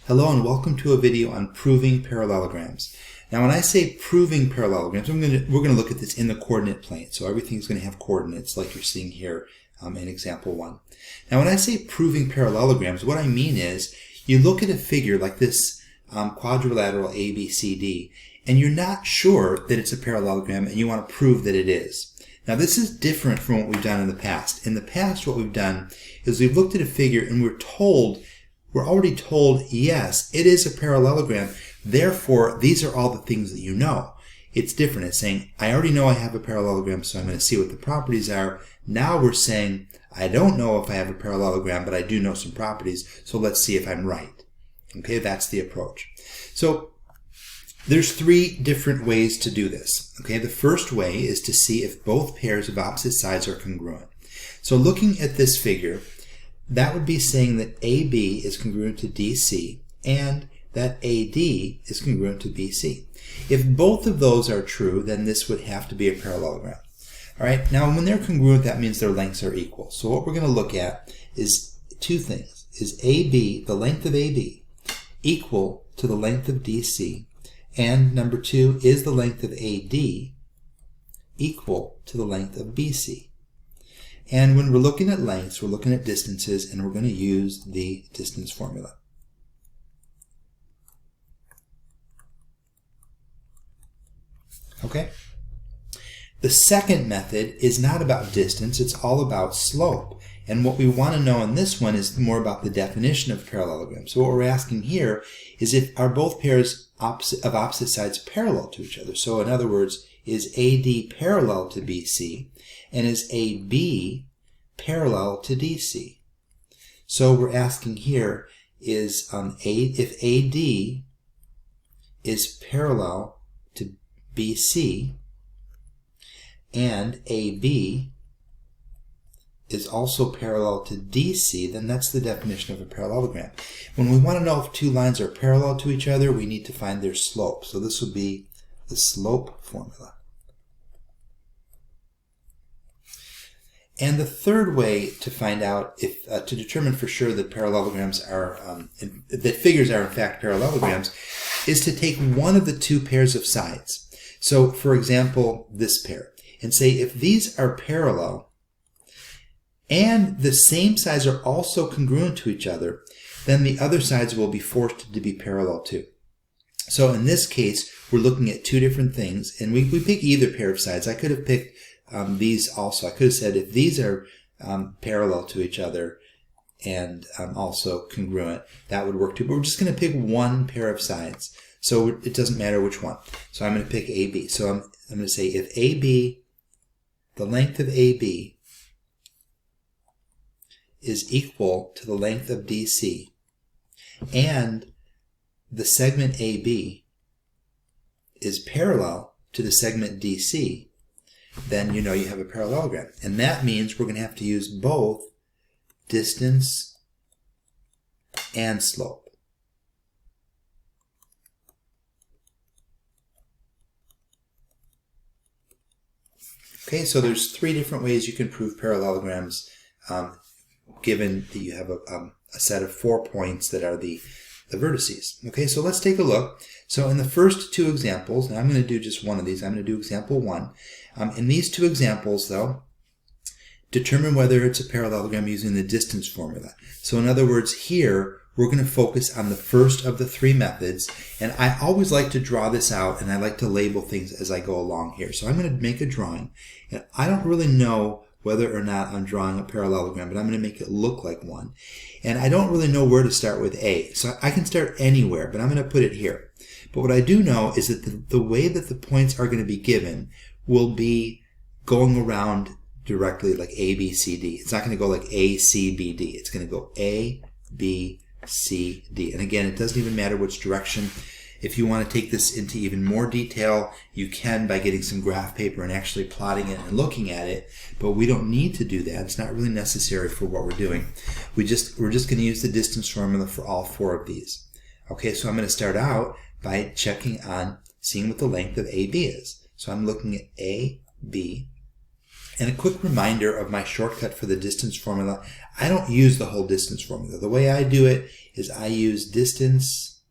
Hello and welcome to a video on proving parallelograms. Now when I say proving parallelograms, we're going to look at this in the coordinate plane. So everything's going to have coordinates like you're seeing here in example 1. Now when I say proving parallelograms, what I mean is you look at a figure like this quadrilateral ABCD and you're not sure that it's a parallelogram and you want to prove that it is. Now this is different from what we've done in the past. In the past what we've done is we've looked at a figure and we're already told, yes, it is a parallelogram. Therefore, these are all the things that you know. It's different. It's saying, I already know I have a parallelogram, so I'm going to see what the properties are. Now we're saying, I don't know if I have a parallelogram, but I do know some properties, so let's see if I'm right. Okay, that's the approach. So there's 3 different ways to do this. Okay, the first way is to see if both pairs of opposite sides are congruent. So looking at this figure, that would be saying that AB is congruent to DC and that AD is congruent to BC. If both of those are true, then this would have to be a parallelogram. All right, now when they're congruent, that means their lengths are equal. So what we're going to look at is 2 things. Is AB, the length of AB, equal to the length of DC? And number 2, is the length of AD equal to the length of BC? And when we're looking at lengths, we're looking at distances, and we're going to use the distance formula. Okay? The second method is not about distance, it's all about slope. And what we want to know in this one is more about the definition of parallelogram. So what we're asking here is are both pairs of opposite sides parallel to each other? So in other words, is AD parallel to BC? And is AB parallel to DC? So we're asking here is if AD is parallel to BC and AB is also parallel to DC, then that's the definition of a parallelogram. When we want to know if 2 lines are parallel to each other, we need to find their slope. So this would be the slope formula. And the third way to find out to determine for sure that parallelograms are, that figures are in fact parallelograms, is to take one of the 2 pairs of sides. So for example, this pair, and say if these are parallel and the same sides are also congruent to each other, then the other sides will be forced to be parallel too. So in this case, we're looking at 2 different things, and we pick either pair of sides. I could have picked these also. I could have said if these are parallel to each other and also congruent, that would work too. But we're just going to pick one pair of sides. So it doesn't matter which one. So I'm going to pick AB. So I'm going to say if AB, the length of AB is equal to the length of DC and the segment AB is parallel to the segment DC, then you know you have a parallelogram. And that means we're going to have to use both distance and slope. Okay, so there's 3 different ways you can prove parallelograms given that you have a set of 4 points that are the vertices. Okay, so let's take a look. So in the first 2 examples, and I'm going to do just one of these, I'm going to do example 1. In these 2 examples, though, determine whether it's a parallelogram using the distance formula. So in other words, here, we're going to focus on the first of the 3 methods, and I always like to draw this out, and I like to label things as I go along here. So I'm going to make a drawing, and I don't really know whether or not I'm drawing a parallelogram, but I'm going to make it look like one. And I don't really know where to start with A. So I can start anywhere, but I'm going to put it here. But what I do know is that the way that the points are going to be given will be going around directly like A, B, C, D. It's not going to go like A, C, B, D. It's going to go A, B, C, D. And again, it doesn't even matter which direction. If you want to take this into even more detail, you can by getting some graph paper and actually plotting it and looking at it, but we don't need to do that. It's not really necessary for what we're doing. We're just going to use the distance formula for all 4 of these. Okay, so I'm going to start out by checking on seeing what the length of AB is. So I'm looking at AB, And a quick reminder of my shortcut for the distance formula. I don't use the whole distance formula. The way I do it is I use distance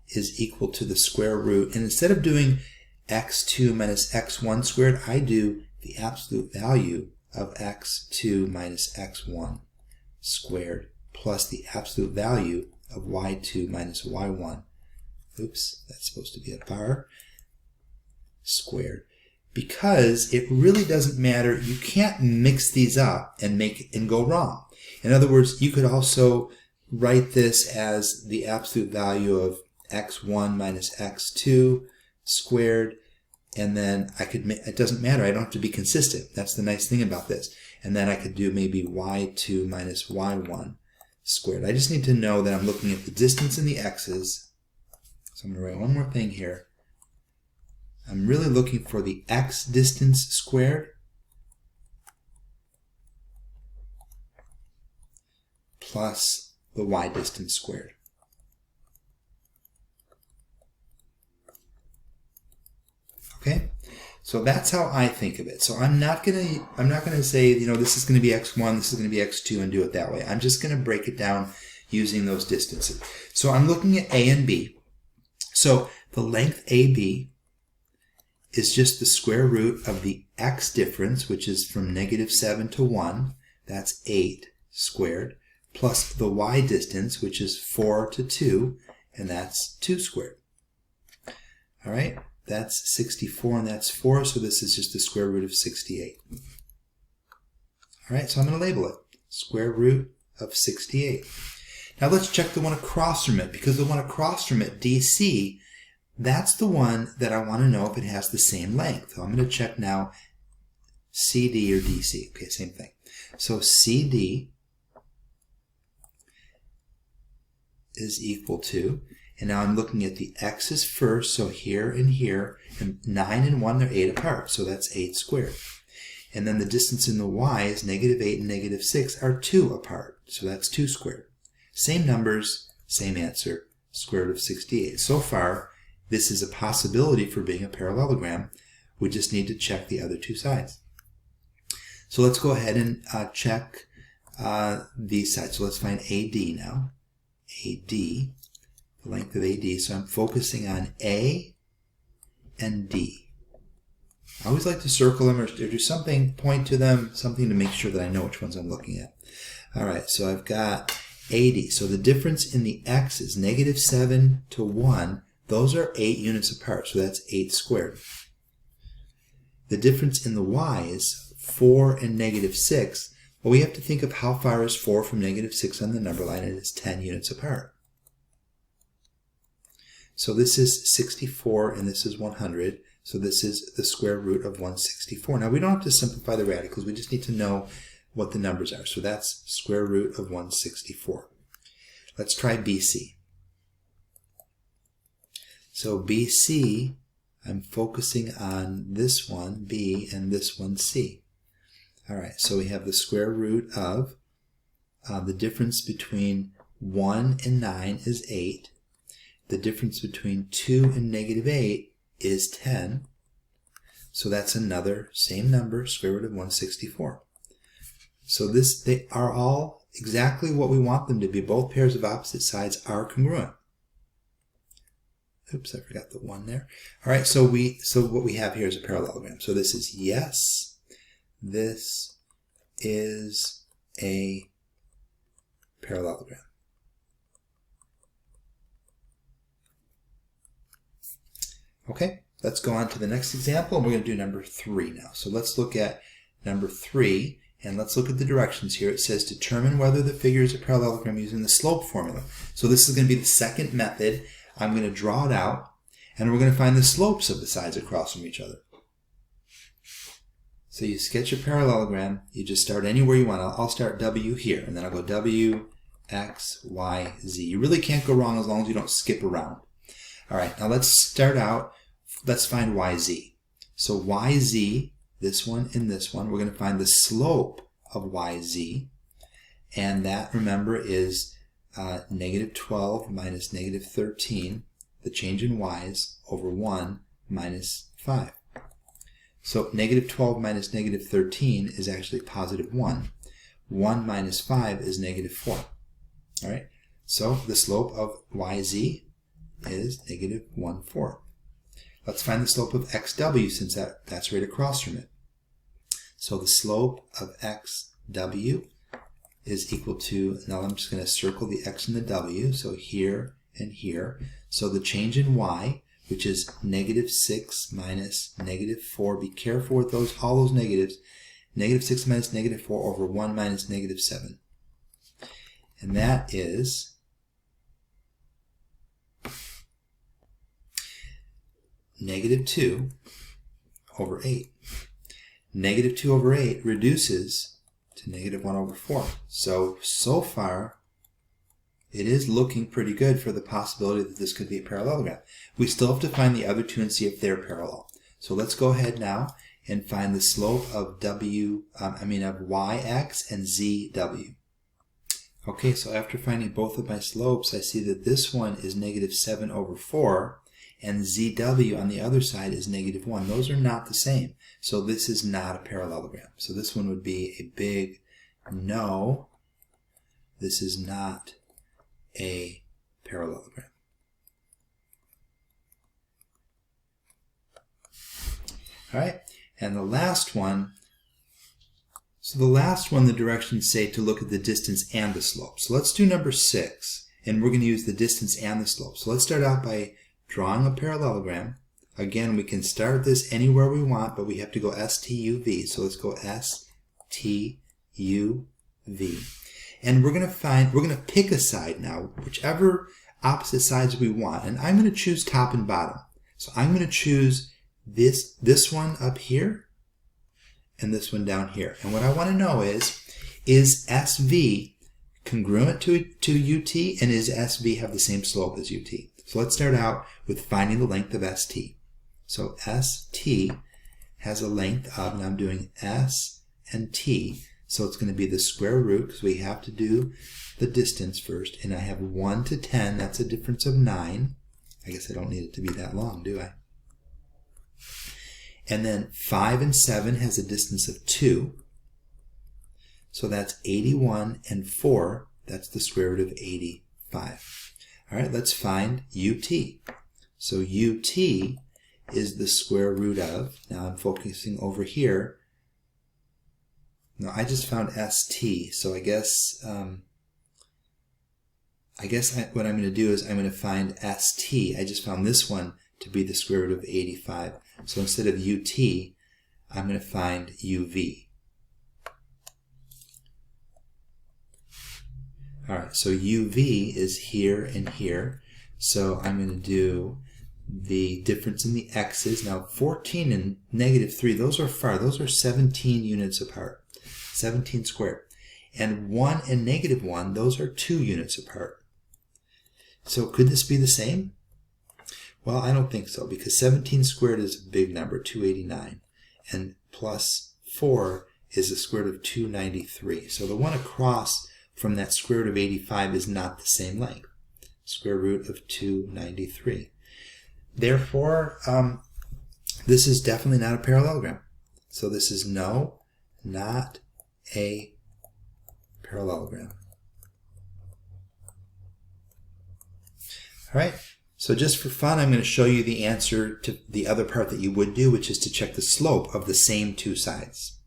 is equal to the square root. And instead of doing x2 minus x1 squared, I do the absolute value of x2 minus x1 squared plus the absolute value of y2 minus y1. Oops, that's supposed to be a bar. Squared. Because it really doesn't matter. You can't mix these up and go wrong. In other words, you could also write this as the absolute value of x1 minus x2 squared, and then it doesn't matter. I don't have to be consistent. That's the nice thing about this. And then I could do maybe y2 minus y1 squared. I just need to know that I'm looking at the distance in the x's. So I'm going to write one more thing here. I'm really looking for the x distance squared plus the y distance squared. Okay? So that's how I think of it. So I'm not gonna say, this is gonna be x1, this is gonna be x2 and do it that way. I'm just gonna break it down using those distances. So I'm looking at a and b. So the length AB is just the square root of the x difference, which is from -7 to 1, that's 8 squared, plus the y distance, which is 4 to 2, and that's 2 squared. All right, that's 64, and that's 4, so this is just the square root of 68. All right, so I'm going to label it square root of 68. Now let's check the one across from it, because the one across from it, DC, that's the one that I want to know if it has the same length. So I'm going to check now CD or DC. Okay, same thing. So CD is equal to, and now I'm looking at the x's first, so here, and 9 and 1, they're 8 apart, so that's 8 squared. And then the distance in the y's, -8 and -6, are 2 apart, so that's 2 squared. Same numbers, same answer, square root of 68. So far, this is a possibility for being a parallelogram. We just need to check the other two sides. So let's go ahead and check these sides. So let's find AD now. AD, the length of AD. So I'm focusing on A and D. I always like to circle them or do something, point to them, something to make sure that I know which ones I'm looking at. All right, so I've got AD. So the difference in the x is -7 to 1. Those are 8 units apart, so that's 8 squared. The difference in the y is 4 and -6. Well, we have to think of how far is 4 from -6 on the number line, and it's 10 units apart. So this is 64 and this is 100. So this is the square root of 164. Now we don't have to simplify the radicals, we just need to know what the numbers are. So that's square root of 164. Let's try BC. So BC, I'm focusing on this one, B, and this one, C. All right, so we have the square root of the difference between 1 and 9 is 8. The difference between 2 and -8 is 10. So that's another same number, square root of 164. So they are all exactly what we want them to be. Both pairs of opposite sides are congruent. Oops, I forgot the 1 there. All right, so what we have here is a parallelogram. So this is yes, this is a parallelogram. Okay, let's go on to the next example, and we're going to do number 3 now. So let's look at number 3, and let's look at the directions here. It says determine whether the figure is a parallelogram using the slope formula. So this is going to be the second method. I'm going to draw it out, and we're going to find the slopes of the sides across from each other. So you sketch a parallelogram, you just start anywhere you want. I'll start W here, and then I'll go W, X, Y, Z. You really can't go wrong as long as you don't skip around. All right, now let's start out. Let's find YZ. So YZ, this one and this one, we're going to find the slope of YZ. And that, remember, is -12 minus -13, the change in Y's, over 1 minus 5. So negative 12 minus negative 13 is actually positive 1. 1 minus 5 is negative 4. All right. So the slope of yz is negative 1, 4. Let's find the slope of xw since that's right across from it. So the slope of xw is equal to, now I'm just going to circle the x and the w, so here and here. So the change in y, which is negative 6 minus negative 4, be careful with all those negatives, negative 6 minus negative 4 over 1 minus negative 7. And that is negative 2 over 8. Negative 2 over 8 reduces to negative 1 over 4. So far, it is looking pretty good for the possibility that this could be a parallelogram. We still have to find the other two and see if they're parallel. So let's go ahead now and find the slope of of yx and zw. Okay, so after finding both of my slopes, I see that this one is negative 7 over 4, and zw on the other side is negative 1. Those are not the same. So this is not a parallelogram. So this one would be a big no. This is not a parallelogram. All right, and the last one, the directions say to look at the distance and the slope. So let's do number 6, and we're going to use the distance and the slope. So let's start out by drawing a parallelogram. Again, we can start this anywhere we want, but we have to go STUV. So let's go STUV. And we're going to pick a side now, whichever opposite sides we want. And I'm going to choose top and bottom. So I'm going to choose this one up here and this one down here. And what I want to know is SV congruent to UT, and is SV have the same slope as UT? So let's start out with finding the length of ST. So ST has a length of, and I'm doing S and T, so it's going to be the square root, because we have to do the distance first. And I have 1 to 10, that's a difference of 9. I guess I don't need it to be that long, do I? And then 5 and 7 has a distance of 2. So that's 81, and 4, that's the square root of 85. All right, let's find UT. So UT is the square root of, now I'm focusing over here. No, I just found ST, so I guess what I'm going to do is I'm going to find ST. I just found this one to be the square root of 85. So instead of UT, I'm going to find UV. All right, so UV is here and here. So I'm going to do the difference in the x's. Now 14 and negative 3, those are far. Those are 17 units apart. 17 squared. And 1 and negative 1, those are 2 units apart. So could this be the same? Well, I don't think so, because 17 squared is a big number, 289. And plus 4 is the square root of 293. So the one across from that square root of 85 is not the same length. Square root of 293. Therefore, this is definitely not a parallelogram. So this is no, not a parallelogram. All right, so just for fun, I'm going to show you the answer to the other part that you would do, which is to check the slope of the same two sides.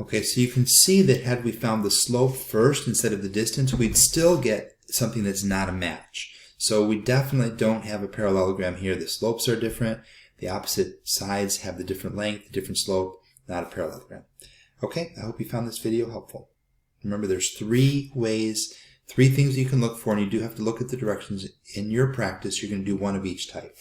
Okay, so you can see that had we found the slope first instead of the distance, we'd still get something that's not a match. So we definitely don't have a parallelogram here. The slopes are different. The opposite sides have the different length, the different slope, not a parallelogram. Okay, I hope you found this video helpful. Remember, there's 3 ways, 3 things you can look for, and you do have to look at the directions. In your practice, you're going to do one of each type.